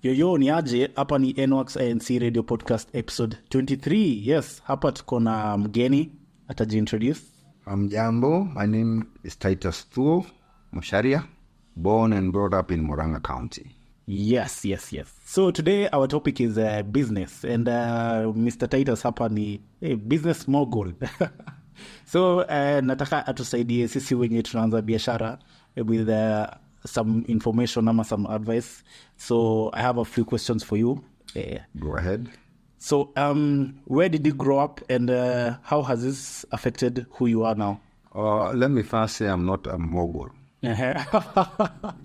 Yo, ni aje, hapa ni nworksinc radio podcast episode 23. Yes, hapa tuko na mgeni, atajiintroduce. Jambo, my name is Titus Thuo Musharia, born and brought up in Murang'a County. Yes. So today our topic is business, and Mr. Titus hapa ni business mogul. So nataka atusaidie sisi wenye tunaanza biashara with some information ama some advice. So I have a few questions for you. Go ahead. So where did you grow up, and how has this affected who you are now? Let me first say I'm not a mogul.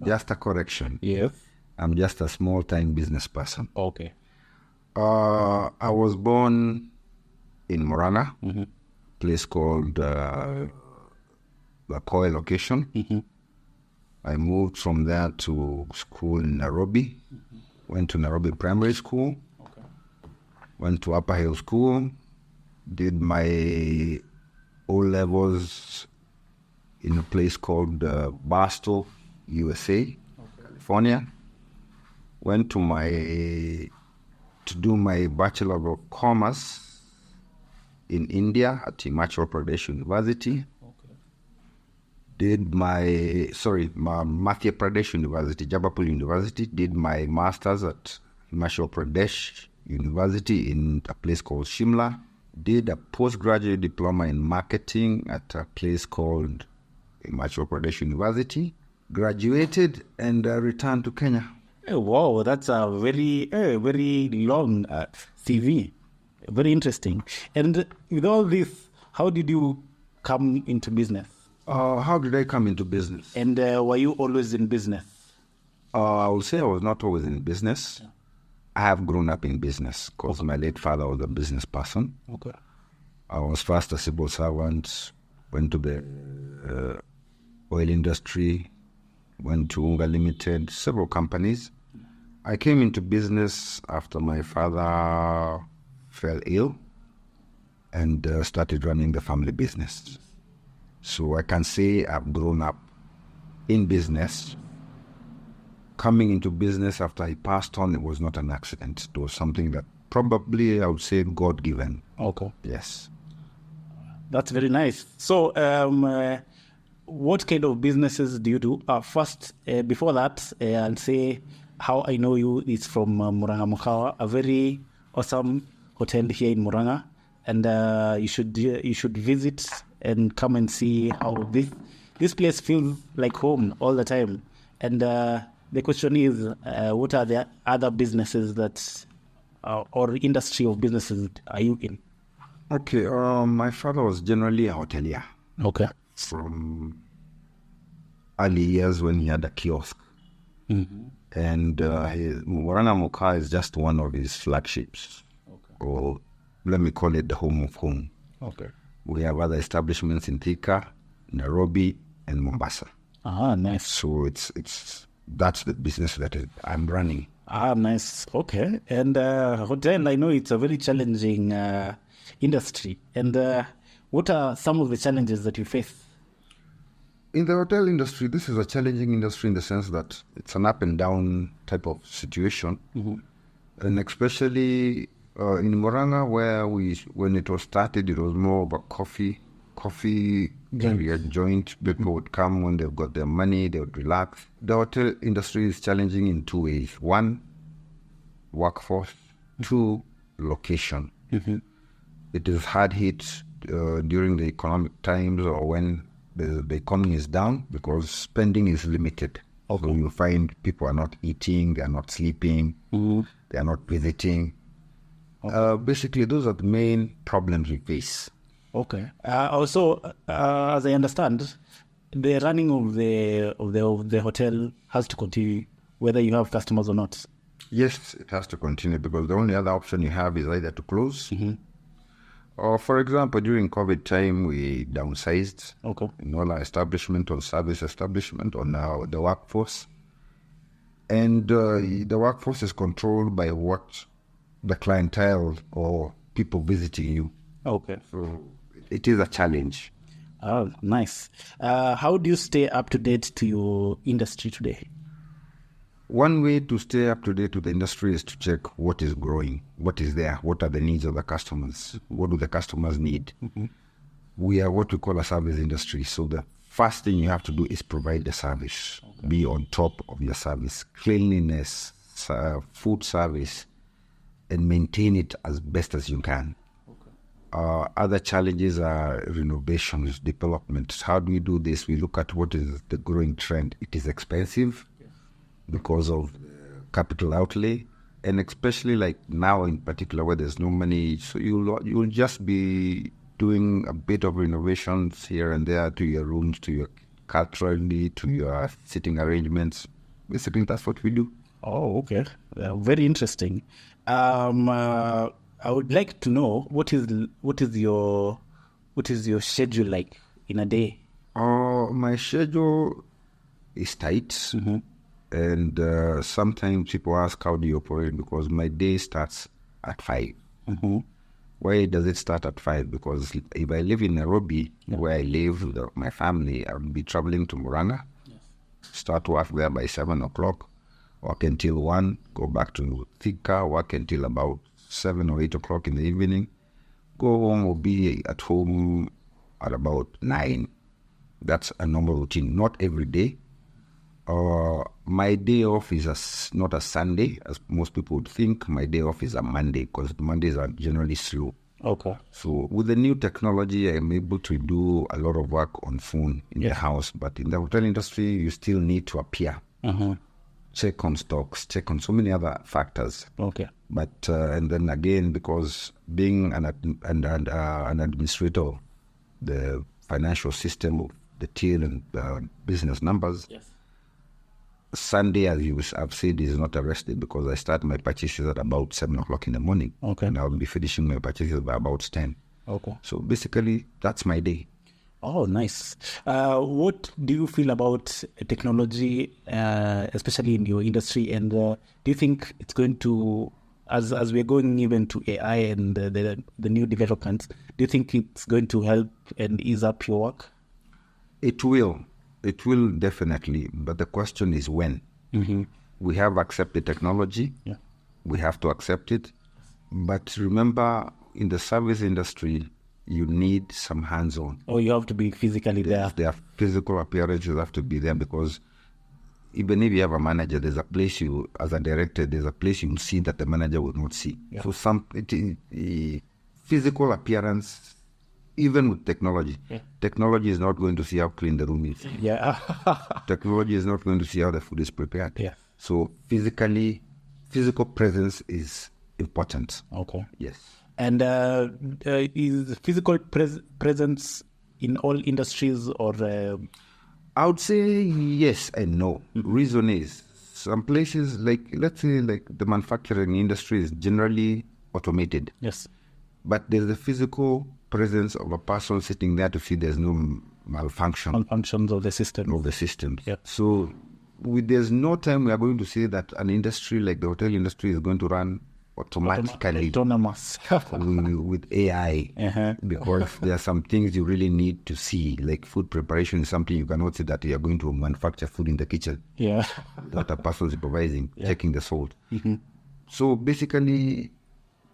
Just a correction. Yes. I'm just a small-time business person. Okay. I was born in Murang'a, place called the Koi location. I moved from there to school in Nairobi. Went to Nairobi Primary School. Okay. Went to Upper Hill School. Did my O-levels in a place called Barstow, USA, California. Went to do my Bachelor of Commerce in India at Himachal Pradesh University. Okay. Did my Madhya Pradesh University, Jabalpur University. Did my Masters at Himachal Pradesh University in a place called Shimla. Did a postgraduate diploma in marketing at a place called Himachal Pradesh University. Graduated and returned to Kenya. Oh, wow, that's a very long CV. Very interesting. And with all this, how did you come into business? How did I come into business? And were you always in business? I will say I was not always in business. Yeah. I have grown up in business because my late father was a business person. Okay. I was first a civil servant, went to the oil industry, went to Unga Limited, several companies. I came into business after my father fell ill and started running the family business. So I can say I've grown up in business. Coming into business after he passed on, it was not an accident. It was something that probably I would say God-given. Okay. Yes. That's very nice. So what kind of businesses do you do? First, before that, I'll say how I know you is from Murang'a Mukawa, a very awesome hotel here in Murang'a, and you should visit and come and see how this place feels like home all the time. And the question is, what are the other businesses that or industry of businesses are you in? Okay, my father was generally a hotelier. Okay. From early years when he had a kiosk. Mm-hmm. And Murang'a Mukawa is just one of his flagships. Okay. Or let me call it the home of home. Okay. We have other establishments in Thika, Nairobi, and Mombasa. Nice. So that's the business that I'm running. Nice. Okay. And hotel, I know it's a very challenging industry. And what are some of the challenges that you face? In the hotel industry, this is a challenging industry in the sense that it's an up and down type of situation. Mm-hmm. And especially in Murang'a, where when it was started, it was more of a coffee joint. People would come when they've got their money, they would relax. The hotel industry is challenging in two ways. One, workforce. Two, location. Mm-hmm. It is hard hit during the economic times or when the economy is down because spending is limited. Okay. So you find people are not eating, they are not sleeping, they are not visiting. Okay. Basically, those are the main problems we face. Okay. Also, as I understand, the running of the hotel has to continue whether you have customers or not. Yes, it has to continue because the only other option you have is either to close. Mm-hmm. Or, for example, during COVID time, we downsized in all our establishment or service establishment on the workforce. And the workforce is controlled by what the clientele or people visiting you. Okay. So it is a challenge. Oh, nice. How do you stay up to date to your industry today? One way to stay up to date with the industry is to check what is growing, what is there, what are the needs of the customers, what do the customers need. We are what we call a service industry. So the first thing you have to do is provide the service, be on top of your service, cleanliness, food service, and maintain it as best as you can. Other challenges are renovations, development. How do we do this? We look at what is the growing trend. It is expensive because of capital outlay, and especially like now in particular where there's no money, so you'll just be doing a bit of renovations here and there to your rooms, to your culturally, to your sitting arrangements. Basically, that's what we do. Oh, okay. Very interesting. I would like to know what is your schedule like in a day? My schedule is tight. And sometimes people ask, how do you operate? Because my day starts at 5. Why does it start at 5? Because if I live in Nairobi, where I live with my family, I'll be traveling to Muranga, start work there by 7 o'clock, work until 1, go back to Thika, work until about 7 or 8 o'clock in the evening, go home or be at home at about 9. That's a normal routine, not every day. My day off is not a Sunday, as most people would think. My day off is a Monday, because Mondays are generally slow. Okay. So with the new technology, I'm able to do a lot of work on phone in the house. But in the hotel industry, you still need to appear, check on stocks, check on so many other factors. Okay. But and then again, because being an administrator, the financial system of the till and business numbers. Sunday, as I've said, is not a rest day because I start my purchases at about 7 o'clock in the morning. Okay. And I'll be finishing my purchases by about 10. Okay. So basically, that's my day. Oh, nice. What do you feel about technology, especially in your industry? And do you think it's going to, as we're going even to AI and the new developments, do you think it's going to help and ease up your work? It will. It will definitely, but the question is when. We have accepted technology. We have to accept it. But remember, in the service industry, you need some hands-on. Oh, you have to be physically there. Their physical appearances have to be there, because even if you have a manager, there's a place as a director, there's a place you will see that the manager will not see. So physical appearance. Even with technology, technology is not going to see how clean the room is. Technology is not going to see how the food is prepared. So physical presence is important. Okay. Yes. And is physical presence in all industries, or? I would say yes and no. Reason is, some places, like let's say like the manufacturing industry is generally automated. Yes. But there's the physical presence of a person sitting there to see there's no malfunctions of the system. So there's no time we are going to say that an industry like the hotel industry is going to run automatically, autonomous with AI, because there are some things you really need to see, like food preparation is something you cannot say that you are going to manufacture food in the kitchen. That a person supervising, checking the salt. So basically,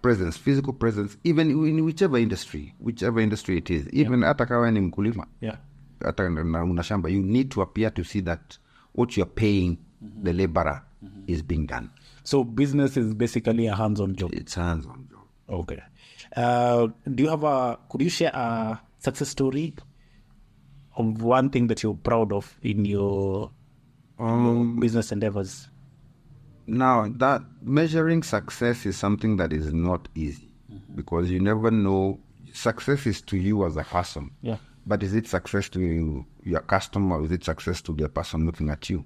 presence, physical presence, even in whichever industry it is, even hata kawa ni mkulima, hata una shamba, you need to appear to see that what you're paying the laborer is being done. So business is basically a hands-on job. It's a hands-on job. Okay. Could you share a success story of one thing that you're proud of in your business endeavors? Now, that measuring success is something that is not easy, because you never know. Success is to you as a person. But is it success to your customer, or is it success to the person looking at you?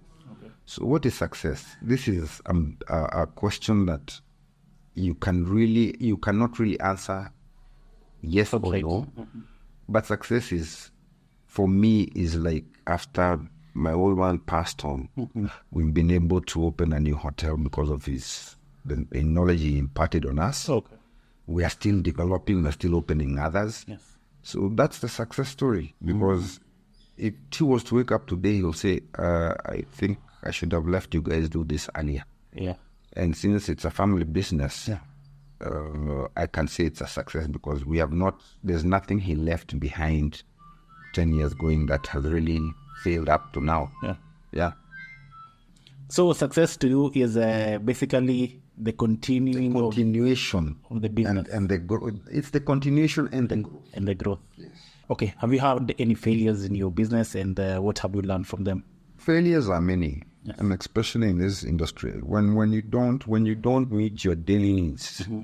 So what is success? This is a question that you cannot really answer yes or no. But success is, for me, is like after my old man passed on, we've been able to open a new hotel because of the knowledge he imparted on us. We are still developing, we're still opening others. So that's the success story, because if he was to wake up today, he'll say, I think I should have left you guys do this earlier. Yeah. And since it's a family business, Yeah. I can say it's a success because there's nothing he left behind 10 years going that has really failed up to now. Yeah. Yeah. So success to you is basically the Continuation of the business and the growth. It's the continuation and the growth. and the growth. Yes. Okay. Have you had any failures in your business, and what have you learned from them? Failures are many, Yes. and especially in this industry, when you don't meet your daily needs. Mm-hmm.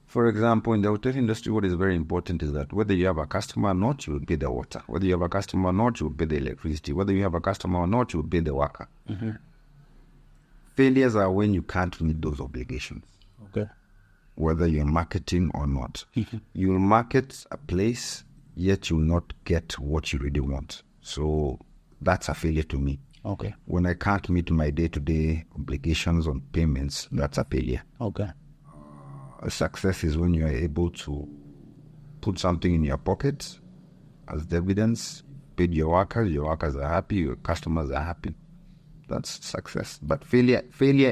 For example, in the hotel industry, what is very important is that whether you have a customer or not, you will pay the water. Whether you have a customer or not, you will pay the electricity. Whether you have a customer or not, you will pay the worker. Mm-hmm. Failures are when you can't meet those obligations, Okay. whether you're marketing or not. Mm-hmm. You will market a place, yet you will not get what you really want. So that's a failure to me. Okay. When I can't meet my day-to-day obligations on payments, that's a failure. Okay. A success is when you are able to put something in your pocket as dividends, paid your workers are happy, your customers are happy. That's success. But failure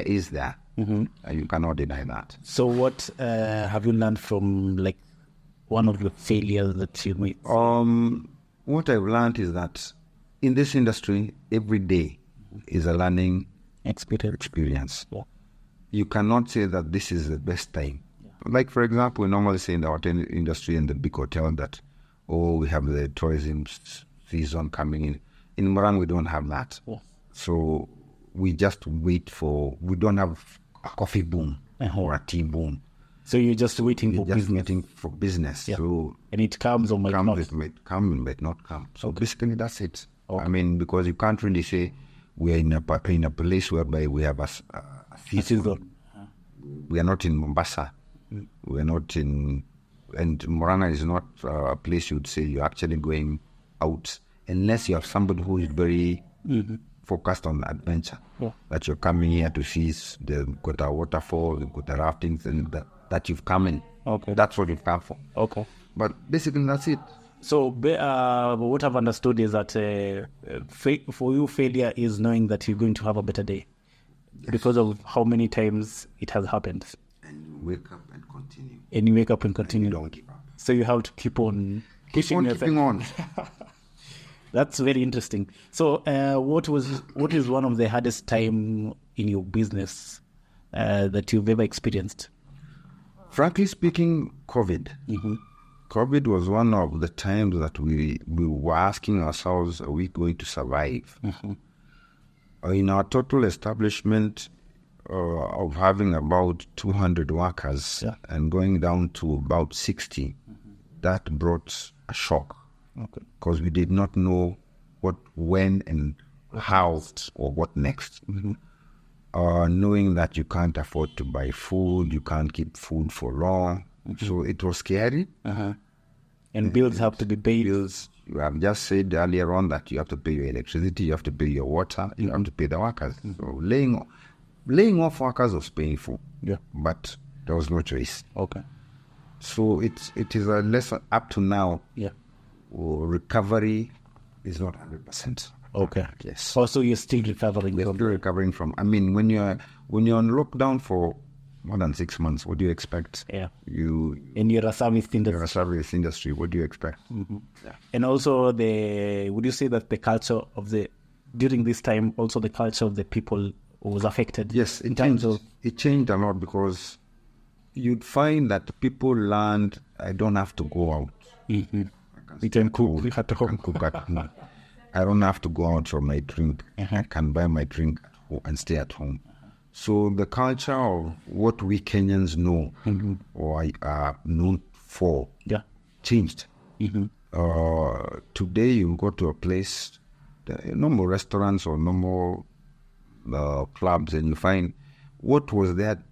is there, and you cannot deny that. So what have you learned from like one of the failures that you made? What I've learned is that in this industry, every day is a learning experience. Yeah. You cannot say that this is the best time. Like, for example, we normally say in the hotel industry and the big hotel that, we have the tourism season coming in. In Moran, we don't have that. Yeah. So we just we don't have a coffee boom or a tea boom. So you're just waiting for We're just business. waiting for business. Yeah. So And it comes or might not. it might come, it might not come. So basically that's it. Okay. I mean, because you can't really say we're in a place whereby we have a season. We are not in Mombasa. We are not in, and Morana is not a place you'd say you're actually going out unless you have somebody who is very focused on adventure. Yeah. That you're coming here to see the got a waterfall, the got the raftings, and that you've come in. Okay. That's what you've come for. Okay. But basically that's it. So what I've understood is that for you, failure is knowing that you're going to have a better day because of how many times it has happened. And you wake up and continue. And you wake up and continue. You don't give up. So you have to keep on pushing yourself. Keeping on. That's very interesting. So what is one of the hardest time in your business that you've ever experienced? Frankly speaking, COVID. Mm-hmm. COVID was one of the times that we were asking ourselves, are we going to survive? Mm-hmm. In our total establishment of having about 200 workers and going down to about 60, that brought a shock. Okay. Because we did not know what, when, and how, or what next. Mm-hmm. Knowing that you can't afford to buy food, you can't keep food for long. Mm-hmm. So it was scary. Uh-huh. And bills have to be paid. Bills, you have just said earlier on that you have to pay your electricity, you have to pay your water, you have to pay the workers. Mm-hmm. So laying off workers was painful. Yeah. But there was no choice. Okay. So it is a lesson up to now. Yeah. Recovery is not 100%. Okay. Yes. Also, you're still recovering. We're still recovering from. I mean, when you're on lockdown for more than 6 months, what do you expect? Yeah. And you're a service industry. You're a service industry. What do you expect? Mm-hmm. Yeah. And also, would you say that the culture during this time, also the culture of the people was affected? Yes, in terms of it changed a lot because you'd find that people learned, I don't have to go out. Mm-hmm. We can cook. We have to cook at home. I don't have to go out for my drink. Uh-huh. I can buy my drink at home and stay at home. So the culture of what we Kenyans know or are known for changed. Mm-hmm. Today you go to a place, no more restaurants or no more clubs, and you find what was there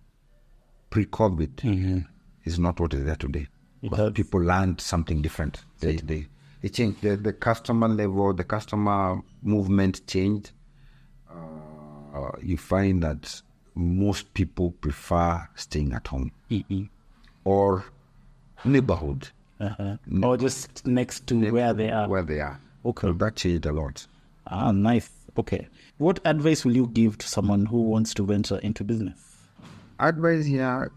pre-COVID is not what is there today. But people learned something different. It changed. The customer level, the customer movement changed. You find that most people prefer staying at home or neighborhood. Or just next to where they are. Where they are. Okay. So that changed a lot. Ah, nice. Okay. What advice will you give to someone who wants to venture into business? Advice here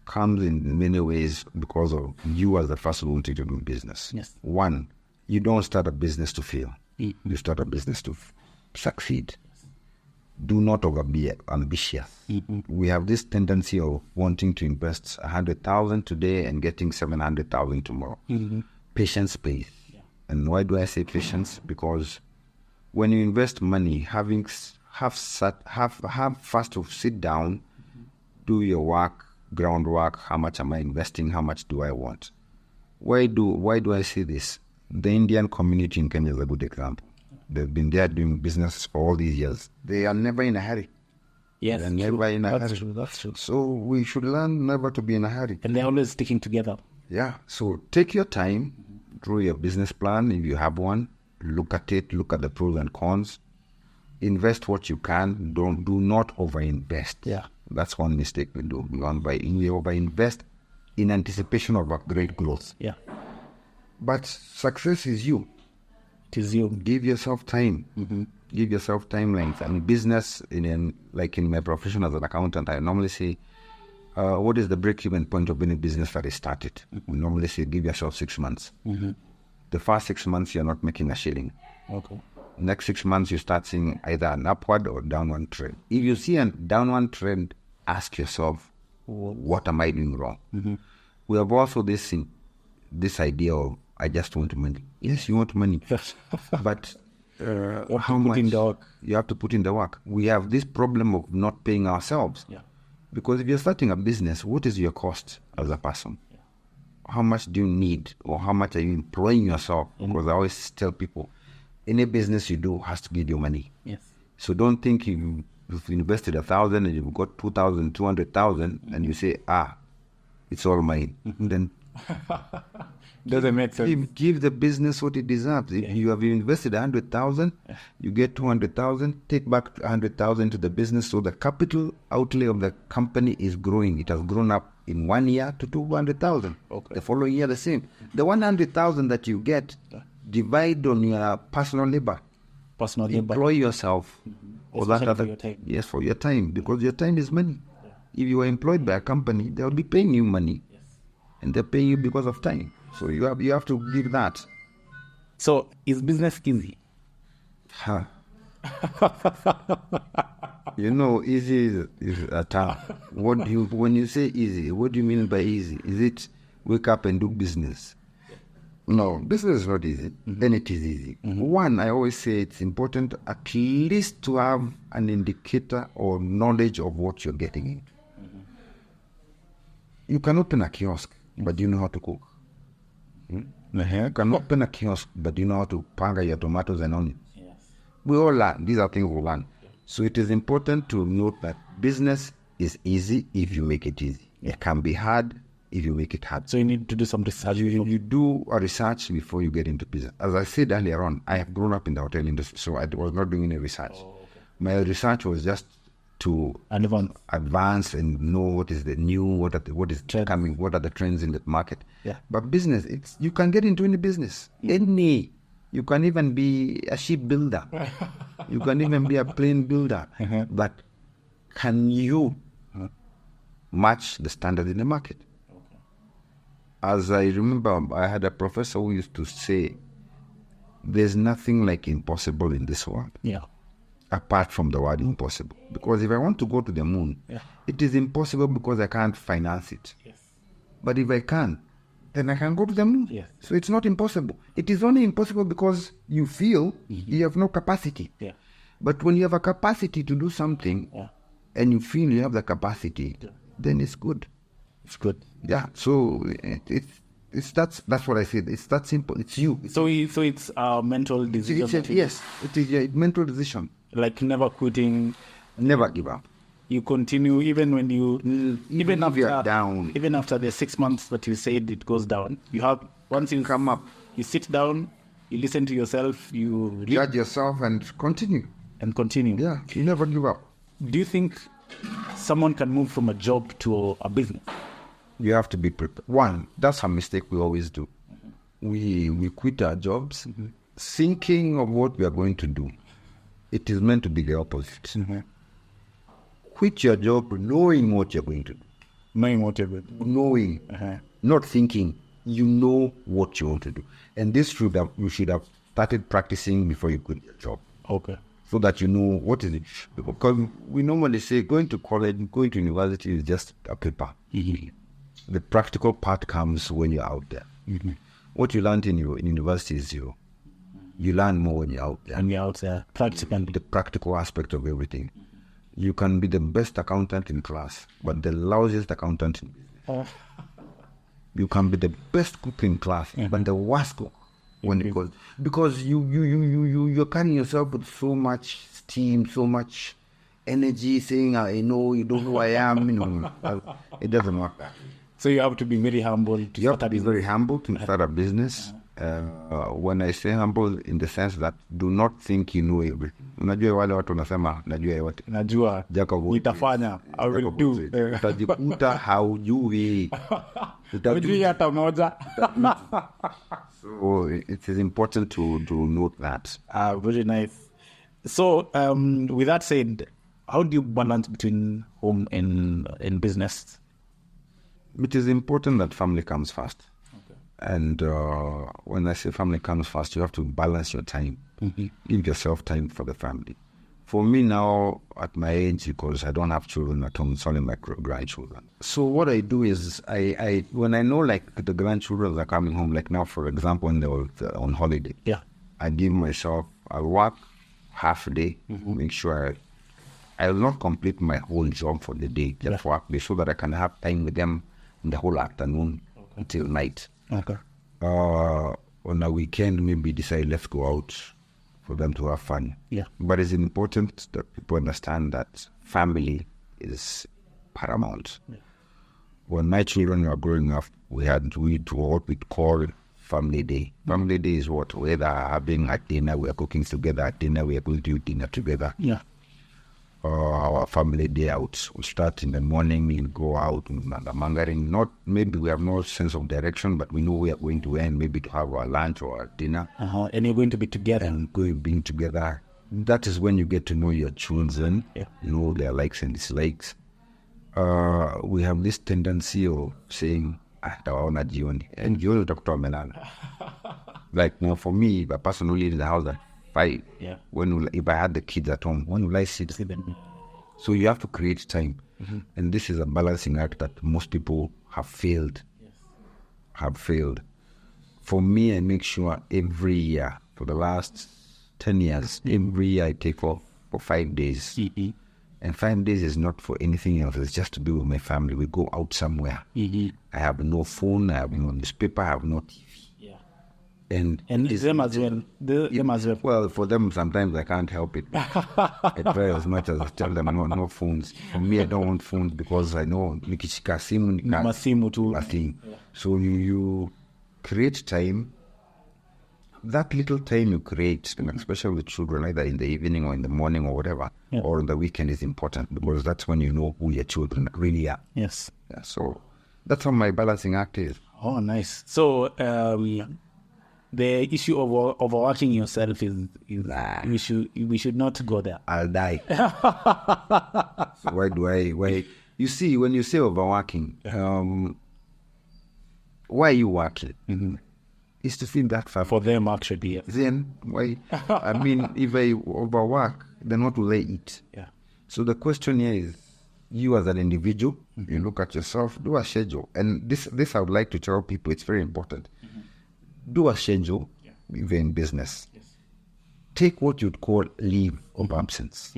comes in many ways because of you as the first one to do business. Yes. One, you don't start a business to fail. You start a business to succeed. Do not be ambitious. We have this tendency of wanting to invest 100,000 today and getting 700,000 tomorrow. Patience pays. Yeah. And why do I say patience? Because when you invest money, have first to sit down, do your work, groundwork. How much am I investing? How much do I want? Why do I say this? The Indian community in Kenya is a good example. They've been there doing business for all these years. They are never in a hurry. Yes, they're never in a hurry. That's true. So we should learn never to be in a hurry. And they're always sticking together. Yeah. So take your time, draw your business plan if you have one. Look at it. Look at the pros and cons. Invest what you can. Do not overinvest. Yeah. That's one mistake we do. We overinvest in anticipation of a great growth. Yeah. But success is you. It is you. Give yourself time. Give yourself timelines. And business, like in my profession as an accountant, I normally say, what is the break-even point of any business that is started? We normally say, give yourself 6 months. The first 6 months, you're not making a shilling. Okay. Next 6 months, you start seeing either an upward or downward trend. If you see a downward trend, ask yourself, what am I doing wrong? We have also this idea of, I just want money. Yes, you want money. But how much? You have to put in the work. We have this problem of not paying ourselves. Yeah. Because if you're starting a business, what is your cost as a person? Yeah. How much do you need, or how much are you employing yourself? Because I always tell people, any business you do has to give you money. Yes. So don't think you've invested 1,000 and you've got 2,000, 200,000, and you say, it's all mine. Then doesn't make sense. Give the business what it deserves. If you have invested 100,000, you get 200,000. Take back 100,000 to the business, so the capital outlay of the company is growing. It has grown up in 1 year to 200,000. Okay. The following year, the same. The 100,000 that you get, divide on your personal labor. Employ yourself. Or that other, for your time. Yes, for your time, because your time is money. Yeah. If you are employed by a company, they will be paying you money, and they're paying you because of time. So you have to give that. So is business easy? Easy is a term. When you say easy, what do you mean by easy? Is it wake up and do business? No, business is not easy. Then it is easy. One, I always say it's important at least to have an indicator or knowledge of what you're getting into. You can open a kiosk, but you know how to cook. You can open a kiosk, but you know how to panga your tomatoes and onions. Yes. We all learn. These are things we learn. So it is important to note that business is easy if you make it easy. It can be hard if you make it hard. So you need to do some research. You do a research before you get into business. As I said earlier on, I have grown up in the hotel industry, so I was not doing any research. Oh, okay. My research was just to advance and know what is the new, what is coming, what are the trends in the market. Yeah. But business, you can get into any business. You can even be a ship builder. You can even be a plane builder. But can you match the standard in the market? Okay. As I remember, I had a professor who used to say, there's nothing like impossible in this world. Yeah. Apart from the word impossible. Because if I want to go to the moon, it is impossible because I can't finance it. Yes. But if I can, then I can go to the moon. Yes. So it's not impossible. It is only impossible because you feel you have no capacity. Yeah. But when you have a capacity to do something, and you feel you have the capacity, then it's good. It's good. Yeah. So that's what I said. It's that simple. It's you. So it's a mental decision. Yes, it is a mental decision. Like never quitting. Never give up. You continue even when even after you're down. Even after the 6 months that you said it goes down. Once you come up, you sit down, you listen to yourself, you judge yourself and continue. Yeah, you never give up. Do you think someone can move from a job to a business? You have to be prepared. One, that's a mistake we always do. We quit our jobs thinking of what we are going to do. it is meant to be the opposite. Quit your job knowing what you're going to do. Knowing what you're good. Knowing, not thinking. You know what you want to do. And this you should have started practicing before you quit your job. Okay. So that you know what is it. Because we normally say going to college, going to university is just a paper. The practical part comes when you're out there. What you learned in university is you learn more when you're out there. And you're out there, practically. The practical aspect of everything. You can be the best accountant in class, but the lousiest accountant in business. You can be the best cook in class, but the worst cook because you're carrying yourself with so much steam, so much energy, saying I know you don't know who I am. It doesn't work. So you have to be very humble. You have to be very humble to start a business. When I say humble, in the sense that do not think you know everything. Unajua wale watu wanasema najua yote. Najua. Nitafanya. I will do. Utajikuta haujui. Hujui hata moja. So it is important to note that. Very nice. So with that said, how do you balance between home and business? It is important that family comes first. And when I say family comes first, you have to balance your time. Give yourself time for the family. For me now, at my age, because I don't have children at home, it's only my grandchildren. So what I do is, I when I know like the grandchildren are coming home, like now, for example, when they're on holiday, I give myself, I work half a day, make sure I will not complete my whole job for the day, just work so that I can have time with them in the whole afternoon until night. Okay. On a weekend, maybe decide let's go out for them to have fun. But it's important that people understand that family is paramount. When my children were growing up, we had what we call family day. Family day is what? Whether having at dinner, we are cooking together at dinner, we are going to eat dinner together. Our family day out. We start in the morning, we'll go out in the mangering. Not maybe we have no sense of direction, but we know we are going to end, maybe to have our lunch or our dinner. And you're going to be together. And being together. That is when you get to know your children, you know their likes and dislikes. We have this tendency of saying, tawaona jioni. And jioni utakuta wamelala. Like now for me, if a person who lives in the house at 5, if I had the kids at home, when will I see them? So you have to create time. And this is a balancing act that most people have failed. For me, I make sure every year, for the last 10 years, every year I take off for 5 days. And 5 days is not for anything else. It's just to be with my family. We go out somewhere. I have no phone, I have no newspaper, I have no TV. And them as well. Them as well. Well, for them, sometimes I can't help it. I try as much as I tell them no phones. For me, I don't want phones because I know nikishika simu masimu tu. So you create time. That little time you create, especially with children, either in the evening or in the morning or whatever, or on the weekend, is important because that's when you know who your children really are. So that's how my balancing act is. Oh, nice. So the issue of overworking yourself is we should not go there. I'll die. So why you see, when you say overworking, why are you working? It's to feel that far for them actually. Then why? I mean, if I overwork, then what will I eat? So the question here is, you as an individual, you look at yourself, do a schedule, and this I would like to tell people. It's very important. Do a schedule, even in business. Take what you'd call leave of absence.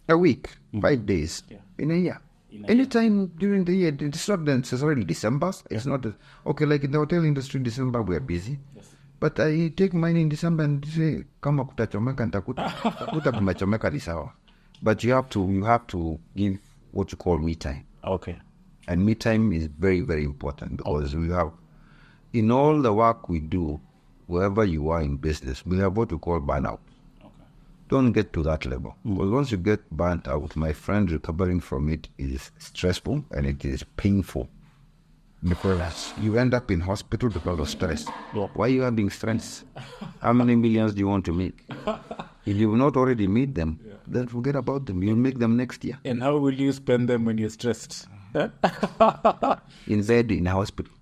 A week, 5 days, in a year. Anytime during the year. It's not necessarily December. It's not, okay, like in the hotel industry, December we are busy. But I take mine in December and say, kama kutachomeka nitakuta kumechomeka ni sawa. But you have to give what you call me time. Okay. And me time is very, very important because we have, in all the work we do, wherever you are in business, we have what we call burnout. Don't get to that level. Because once you get burnt out, my friend, recovering from it is stressful and it is painful. Because you end up in hospital because of stress. Why are you having stress? How many millions do you want to make? If you've not already made them, then forget about them. You'll make them next year. And how will you spend them when you're stressed? In bed, in a hospital.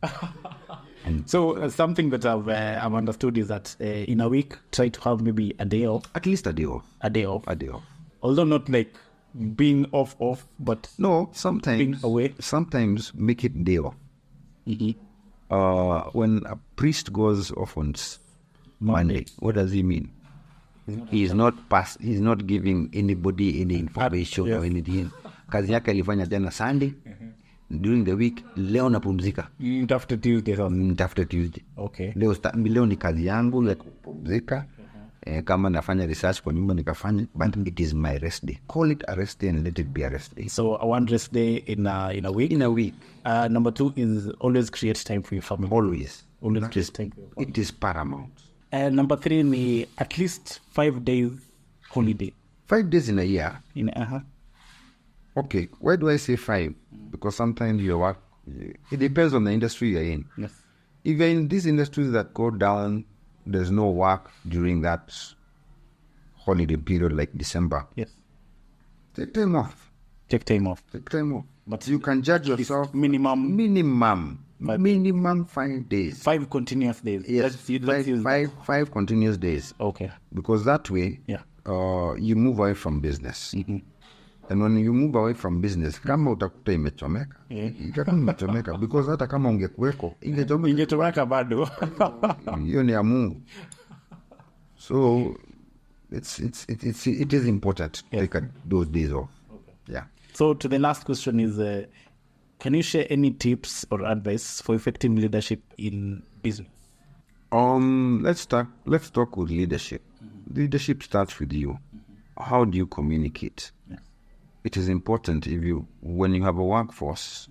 So something that I've understood is that in a week, try to have maybe a day off. At least a day off. A day off. A day off. Although not like being off, but No, sometimes being away. Sometimes make it day off. When a priest goes off on Monday, what does he mean? He's not giving anybody any information or anything. Kazi yake alifanya jana Sunday. During the week, leo napumzika. After Tuesday. After Tuesday. Okay. Leo ni kazi yangu ya kupumzika. Kama nafanya research kwa nyumba nikafanya, but it is my rest day. Call it a rest day and let it be a rest day. So one rest day in a week. In a week. Number 2 is always create time for your family. Always create time for your family. It is paramount. Number 3 ni at least 5 days holiday. 5 days in a year. Okay, why do I say 5? Because sometimes your work, it depends on the industry you're in. Yes. If you're in these industries that go down, there's no work during that holiday period like December. Yes. Take time off. Take time off. But you can judge yourself. Minimum 5 days. 5 continuous days. Yes, five continuous days. Okay. Because that way, you move away from business. And when you move away from business, kama utakuta imechomeka, itakuwa imechomeka, because hata kama ungekuweko, ingechomeka bado. Hiyo ni ya Mungu. So it is important to take those days off. Okay. Yeah. So to the last question is, can you share any tips or advice for effective leadership in business? Let's talk with leadership. Leadership starts with you. How do you communicate? Yes. It is important when you have a workforce,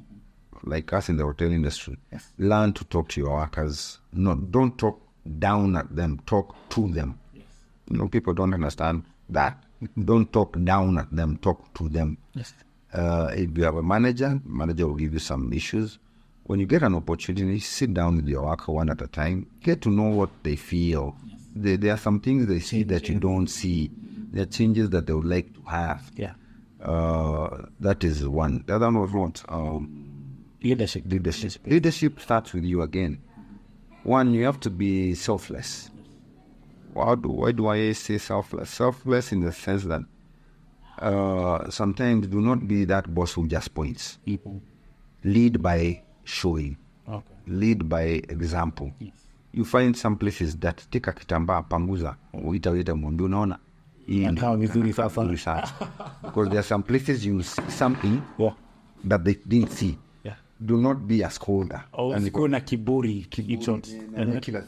like us in the hotel industry, learn to talk to your workers. Don't talk down at them, talk to them. Yes. People don't understand that. Don't talk down at them, talk to them. Yes. If you have a manager will give you some issues. When you get an opportunity, sit down with your worker one at a time. Get to know what they feel. Yes. There are some things they see that you don't see. There are changes that they would like to have. Yeah. That is one. The other one was what? Leadership. Leadership starts with you again. One, you have to be selfless. Why do I say selfless? Selfless in the sense that sometimes do not be that boss who just points. Mm-hmm. Lead by showing. Okay. Lead by example. Yes. You find some places that take a kitambaa panguza, uita mwambie unaona. And how vizuri sasa. Because there are some places you see something that they didn't see. Yeah. Do not be a scolder. Sikuwa na kiburi.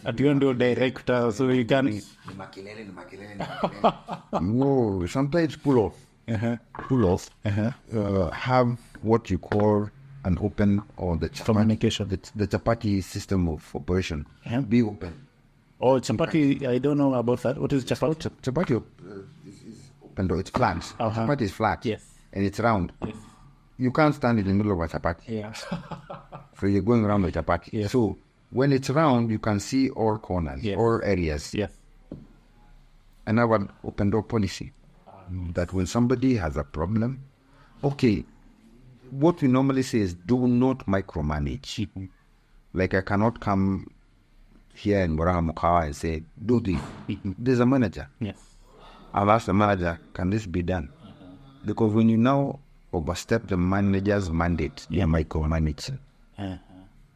Atiyo ndio director, so you can... No, sometimes pull off. Pull off. Have what you call an open or the communication. The chapati system of operation. Be open. Oh, chapati, I don't know about that. What is chapati? Chapati is open, though it's flat. Chapati is flat. Yes. And it's round. Yes. You can't stand in the middle of a chapati. Yeah. So you're going around the chapati. Yes. So when it's round, you can see all corners, all areas. Yes. And have an open door policy. That when somebody has a problem, okay, what we normally say is do not micromanage. Mm-hmm. Like I cannot come here in Murang'a Mukawa and say, do this. There's a manager. Yes. I've asked the manager, can this be done? Because when you now overstep the manager's mandate, you're micromanaging.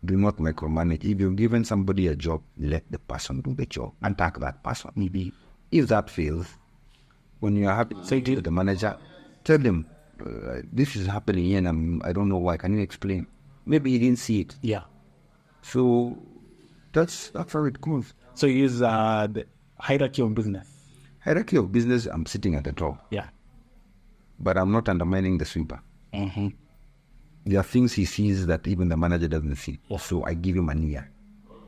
Do not micromanage. If you've given somebody a job, let the person do the job. Attack that person. Mm-hmm. If that fails, when you are happy to the manager, tell him, this is happening here and I don't know why. Can you explain? Maybe he didn't see it. Yeah. So that's how it goes. So you use the hierarchy of business. Hierarchy of business, I'm sitting at the top. Yeah. But I'm not undermining the sweeper. Mm-hmm. There are things he sees that even the manager doesn't see. Yeah. So I give him an ear.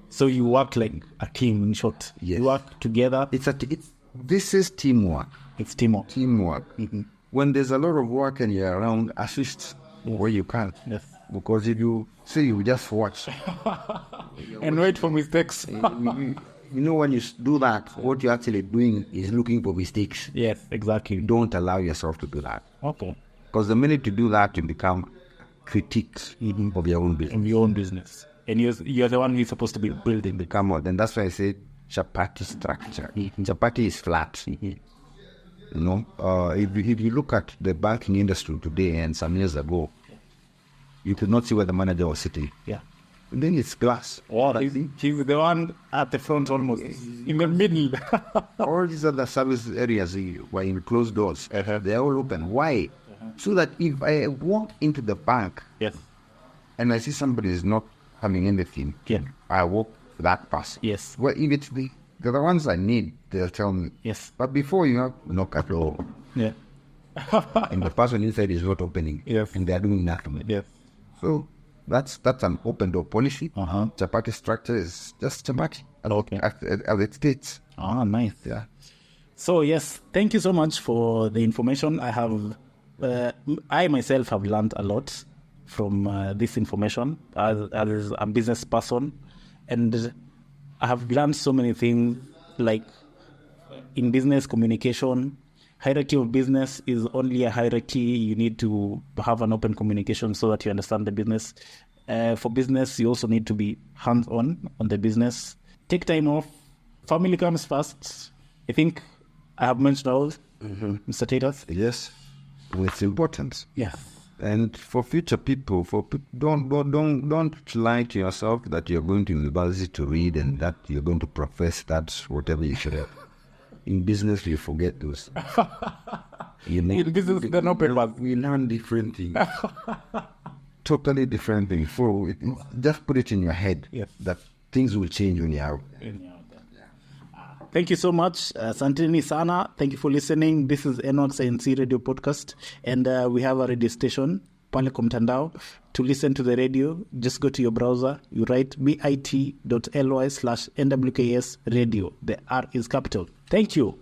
So you work like a team, in short. Yes. You work together. This is teamwork. It's teamwork. Mm-hmm. When there's a lot of work and you're around, assist where you can. Yes. Because if you say you just watch and wait for mistakes, You know, when you do that, what you're actually doing is looking for mistakes. Yes, exactly. Don't allow yourself to do that. Okay. Because the minute you do that, you become critics of your own business. In your own business. And you're the one who's supposed to be building the Come on, then that's why I say chapati structure. Chapati is flat. You know, if you look at the banking industry today and some years ago, you could not see where the manager was sitting. Yeah. And then it's glass. He's the one at the front almost. In the middle. All these other service areas were in closed doors. They're all open. Why? So that if I walk into the bank Yes. and I see somebody is not having anything, I walk to that person. Yes. Well, if it's the ones I need, they'll tell me. Yes. But before you have knock at the door, Yeah. and the person inside is not opening, Yes. and they're doing nothing. Yes. So that's an open door policy. Chapati structure is just chapati. Okay. As it states. Ah, nice. Yeah. So yes, thank you so much for the information. I myself have learned a lot from this information as a business person, and I have learned so many things, like in business communication. Hierarchy of business is only a hierarchy. You need to have an open communication so that you understand the business. For business, you also need to be hands-on on the business. Take time off. Family comes first. I think I have mentioned all, Mr. Tatus. Yes. With importance. Yes. And for future people, don't lie to yourself that you're going to university to read and that you're going to profess that's whatever you should have. In business, you forget those. In business, they're not prepared. We learn different things. Totally different things. Just put it in your head that things will change when you're out. Thank you so much. Santini Sana. Thank you for listening. This is nworksinc Radio Podcast. And we have a radio station, pale kwa mtandao. To listen to the radio, just go to your browser. You write bit.ly/nwks radio. The R is capital. Thank you.